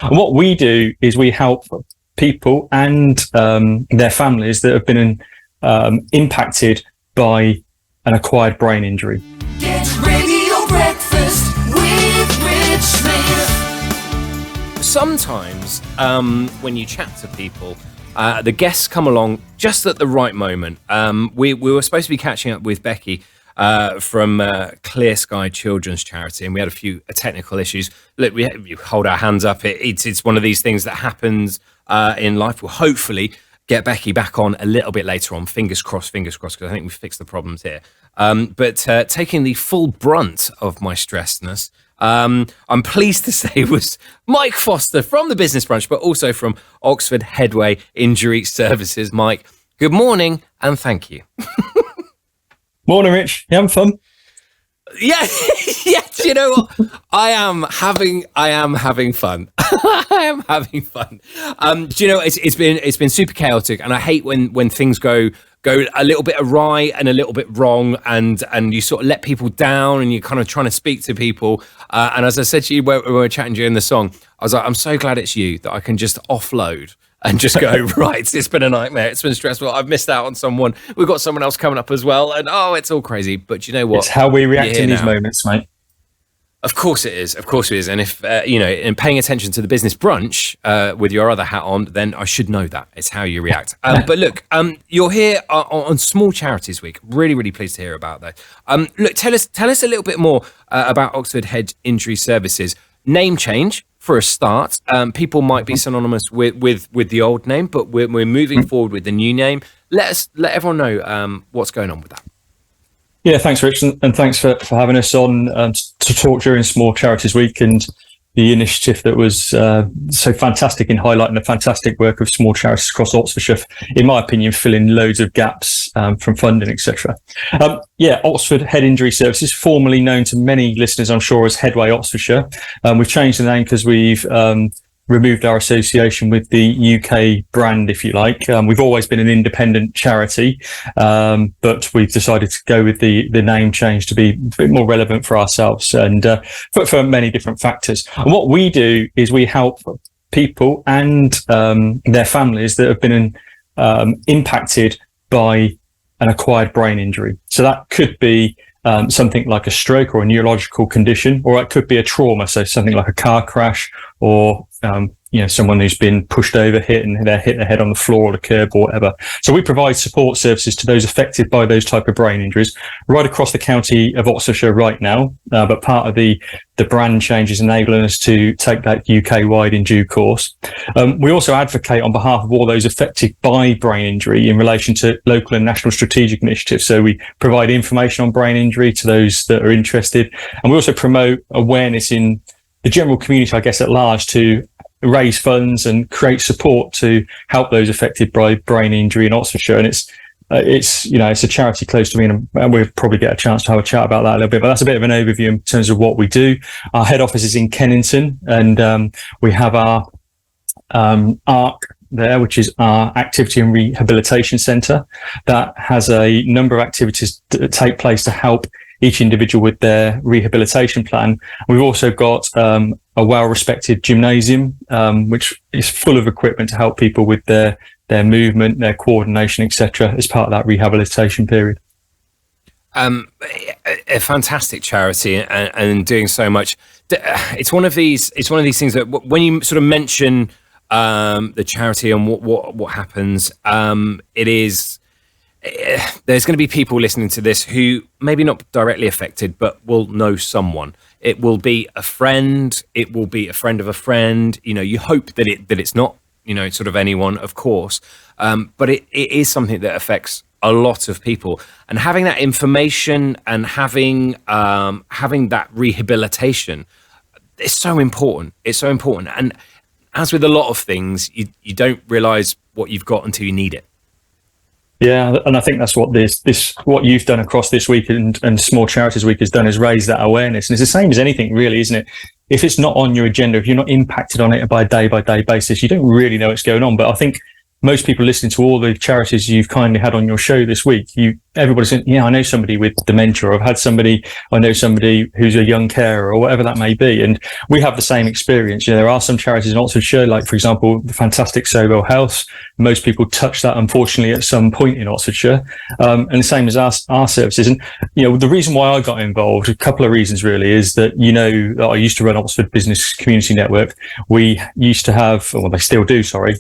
And what we do is we help people and their families that have been impacted by an acquired brain injury. Get Radio Breakfast with Rich Smith. Sometimes when you chat to people, the guests come along just at the right moment. We were supposed to be catching up with Becky from Clear Sky Children's Charity, and we had a few technical issues. Look, we hold our hands up. It's one of these things that happens in life. We'll hopefully get Becky back on a little bit later on. Fingers crossed, because I think we've fixed the problems here. But taking the full brunt of my stressedness, I'm pleased to say, was Mike Foster from the Business Brunch, but also from Oxford Headway Injury Services. Mike, good morning and thank you. Morning, Rich. You having fun? Yeah, yeah. Do you know what? I am having fun. I am having fun. Do you know it's been super chaotic, and I hate when things go a little bit awry and a little bit wrong, and you sort of let people down, and you're kind of trying to speak to people. And as I said to you when we were chatting during the song, I was like, I'm so glad it's you that I can just offload and just go, right, it's been a nightmare. It's been stressful. I've missed out on someone. We've got someone else coming up as well. And it's all crazy. But you know what? It's how we react in these moments, mate. Of course it is. And if, in paying attention to the Business Brunch with your other hat on, then I should know that. It's how you react. But look, you're here on Small Charities Week. Really, really pleased to hear about that. Look, tell us a little bit more about Oxford Head Injury Services. Name change for a start. People might be synonymous with the old name, but we're moving forward with the new name. Let everyone know what's going on with that. Yeah, thanks, Rich, and thanks for having us on to talk during Small Charities Week and the initiative that was so fantastic in highlighting the fantastic work of small charities across Oxfordshire, in my opinion, filling loads of gaps from funding, etc. Oxford Head Injury Services, formerly known to many listeners, I'm sure, as Headway Oxfordshire. We've changed the name because we've removed our association with the UK brand, if you like. We've always been an independent charity, but we've decided to go with the name change to be a bit more relevant for ourselves and for many different factors. And what we do is we help people and their families that have been impacted by an acquired brain injury. So that could be something like a stroke or a neurological condition, or it could be a trauma, so something like a car crash or someone who's been pushed over, hit their head on the floor or the curb or whatever. So we provide support services to those affected by those type of brain injuries right across the county of Oxfordshire right now. But part of the brand change is enabling us to take that UK wide in due course. We also advocate on behalf of all those affected by brain injury in relation to local and national strategic initiatives. So we provide information on brain injury to those that are interested. And we also promote awareness in the general community, I guess, at large, to raise funds and create support to help those affected by brain injury in Oxfordshire. And it's a charity close to me, and we'll probably get a chance to have a chat about that a little bit, but that's a bit of an overview in terms of what we do. Our head office is in Kennington, and we have our ARC there, which is our Activity and Rehabilitation Centre, that has a number of activities that take place to help each individual with their rehabilitation plan. We've also got a well-respected gymnasium, which is full of equipment to help people with their movement, their coordination, etc., as part of that rehabilitation period. A fantastic charity and doing so much. It's one of these things that when you sort of mention the charity and what happens, it is. There's going to be people listening to this who maybe not directly affected, but will know someone. It will be a friend. It will be a friend of a friend. You hope that it's not, sort of anyone, of course. But it is something that affects a lot of people. And having that information and having that rehabilitation is so important. It's so important. And as with a lot of things, you don't realise what you've got until you need it. Yeah, and I think that's what what you've done across this week and Small Charities Week has done, is raise that awareness. And it's the same as anything, really, isn't it? If it's not on your agenda, if you're not impacted on it by a day-by-day basis, you don't really know what's going on. But I think most people listening to all the charities you've kindly had on your show this week, everybody's saying, yeah, I know somebody with dementia, or I know somebody who's a young carer, or whatever that may be. And we have the same experience. You know, there are some charities in Oxfordshire, like, for example, the fantastic Sobo Health. Most people touch that, unfortunately, at some point in Oxfordshire. And the same as our services. And, you know, the reason why I got involved, a couple of reasons really, is that, you know, I used to run Oxford Business Community Network. We used to have, well, they still do, sorry,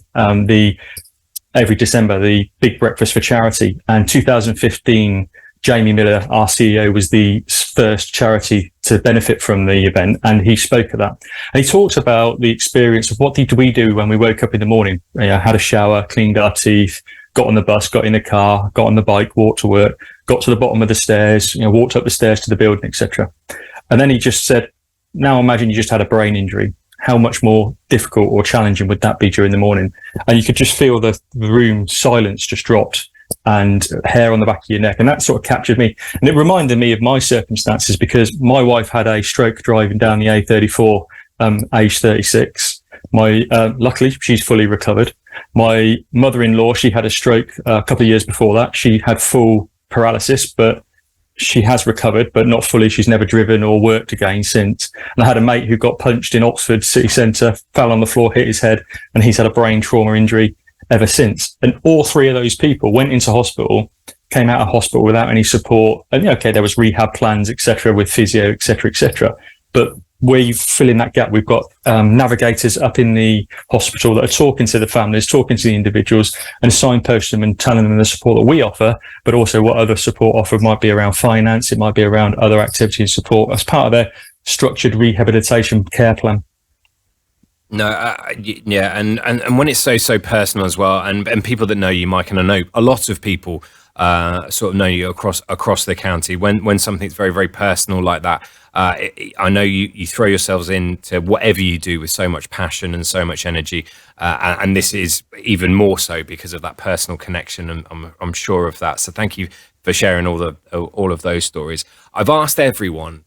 every December, the big breakfast for charity. And 2015, Jamie Miller, our CEO, was the first charity to benefit from the event, and he spoke at that. And he talked about the experience of what did we do when we woke up in the morning, you know, had a shower, cleaned our teeth, got on the bus, got in the car, got on the bike, walked to work, got to the bottom of the stairs, you know, walked up the stairs to the building, etc. And then he just said, now imagine you just had a brain injury. How much more difficult or challenging would that be during the morning? And you could just feel the room silence just dropped, and hair on the back of your neck. And that sort of captured me. And it reminded me of my circumstances, because my wife had a stroke driving down the A34, age 36. Luckily, she's fully recovered. My mother-in-law, she had a stroke a couple of years before that. She had full paralysis, but she has recovered, but not fully. She's never driven or worked again since. And I had a mate who got punched in Oxford city centre, fell on the floor, hit his head, and he's had a brain trauma injury ever since. And all three of those people went into hospital, came out of hospital without any support. And okay, there was rehab plans, etc., with physio, etc. But we fill in that gap. We've got navigators up in the hospital that are talking to the families, talking to the individuals, and signposting them and telling them the support that we offer, but also what other support offered might be around finance. It might be around other activities support as part of their structured rehabilitation care plan. No, yeah, and when it's so personal as well, and people that know you, Mike, and I know a lot of people sort of know you across the county. When something's very, very personal like that, I know you throw yourselves into whatever you do with so much passion and so much energy, and this is even more so because of that personal connection, and I'm sure of that. So thank you for sharing all of those stories. I've asked everyone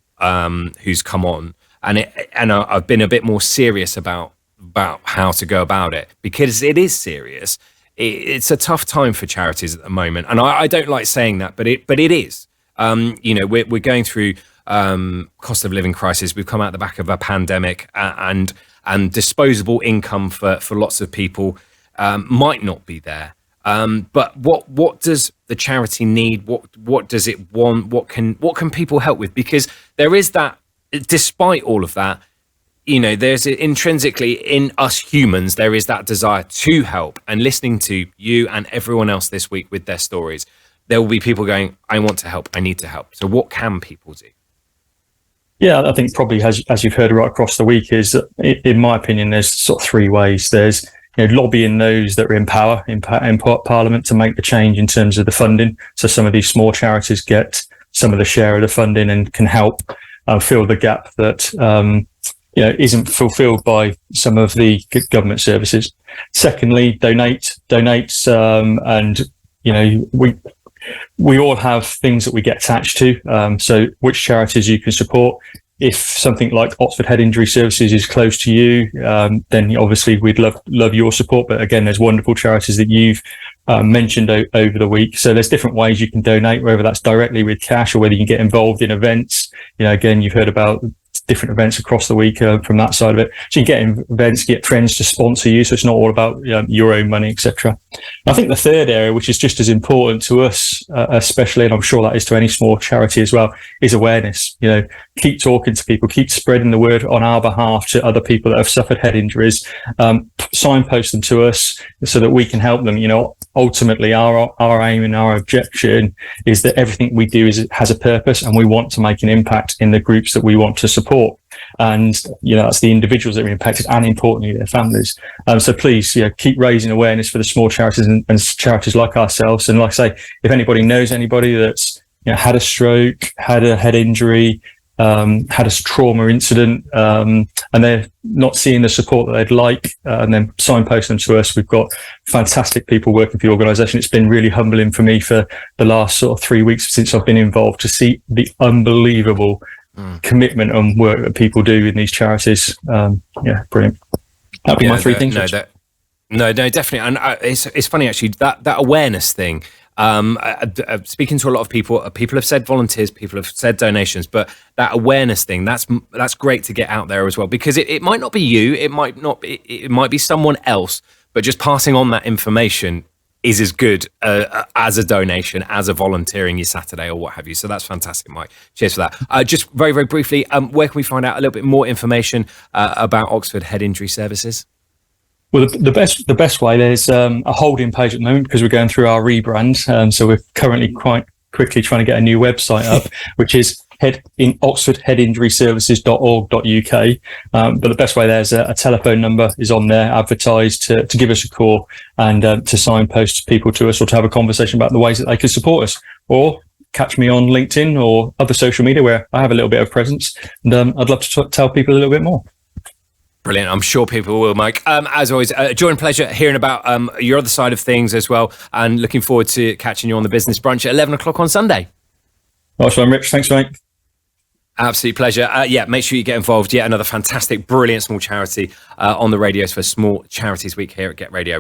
who's come on, and I've been a bit more serious about how to go about it, because it is serious. It's a tough time for charities at the moment, and I don't like saying that, but it is. You know, we're going through cost of living crisis. We've come out the back of a pandemic, and disposable income for lots of people might not be there. But what does the charity need? What does it want? What can people help with? Because there is that. Despite all of that, you know, there's intrinsically in us humans, there is that desire to help. And listening to you and everyone else this week with their stories, there will be people going, I want to help, I need to help. So what can people do? Yeah, I think probably as you've heard right across the week, is that, in my opinion, there's sort of three ways. There's, you know, lobbying those that are in power in Parliament to make the change in terms of the funding. So some of these small charities get some of the share of the funding and can help fill the gap that you know, isn't fulfilled by some of the government services. Secondly, donate, and you know, we all have things that we get attached to. So which charities you can support. If something like Oxford Head Injury Services is close to you, then obviously we'd love your support. But again, there's wonderful charities that you've mentioned over the week. So there's different ways you can donate, whether that's directly with cash or whether you can get involved in events. You know, again, you've heard about different events across the week from that side of it. So you get events, get friends to sponsor you. So it's not all about your own money, etc. I think the third area, which is just as important to us, especially, and I'm sure that is to any small charity as well, is awareness. You know, keep talking to people, keep spreading the word on our behalf to other people that have suffered head injuries. Signpost them to us so that we can help them. You know, ultimately our aim and our objection is that everything we do has a purpose, and we want to make an impact in the groups that we want to support. And, you know, that's the individuals that are impacted, and importantly, their families. So please, you know, keep raising awareness for the small charities and charities like ourselves. And like I say, if anybody knows anybody that's, you know, had a stroke, had a head injury, had a trauma incident, and they're not seeing the support that they'd like, and then signpost them to us. We've got fantastic people working for the organisation. It's been really humbling for me for the last sort of 3 weeks since I've been involved to see the unbelievable commitment and work that people do in these charities. Yeah, brilliant. That'd be my three things. No, definitely. And it's funny actually, that awareness thing. Speaking to a lot of people, people have said volunteers, people have said donations, but that awareness thing, that's great to get out there as well, because it might not be you, it might be someone else, but just passing on that information is as good as a donation, as a volunteering your Saturday or what have you. So that's fantastic, Mike. Cheers for that. Just very, very briefly, where can we find out a little bit more information about Oxford Head Injury Services? Well, the best way, there's a holding page at the moment because we're going through our rebrand. So we're currently quite quickly trying to get a new website up, which is oxfordheadinjuryservices.org.uk. But the best way, there's a telephone number is on there advertised to give us a call and to signpost people to us or to have a conversation about the ways that they can support us, or catch me on LinkedIn or other social media where I have a little bit of presence, and I'd love to tell people a little bit more. Brilliant. I'm sure people will, Mike. As always, joy and pleasure hearing about your other side of things as well, and looking forward to catching you on the Business Brunch at 11 o'clock on Sunday. Nice one, Rich. Thanks, mate. Absolute pleasure. Make sure you get involved. Yet another fantastic, brilliant small charity on the radios for Small Charities Week here at Get Radio.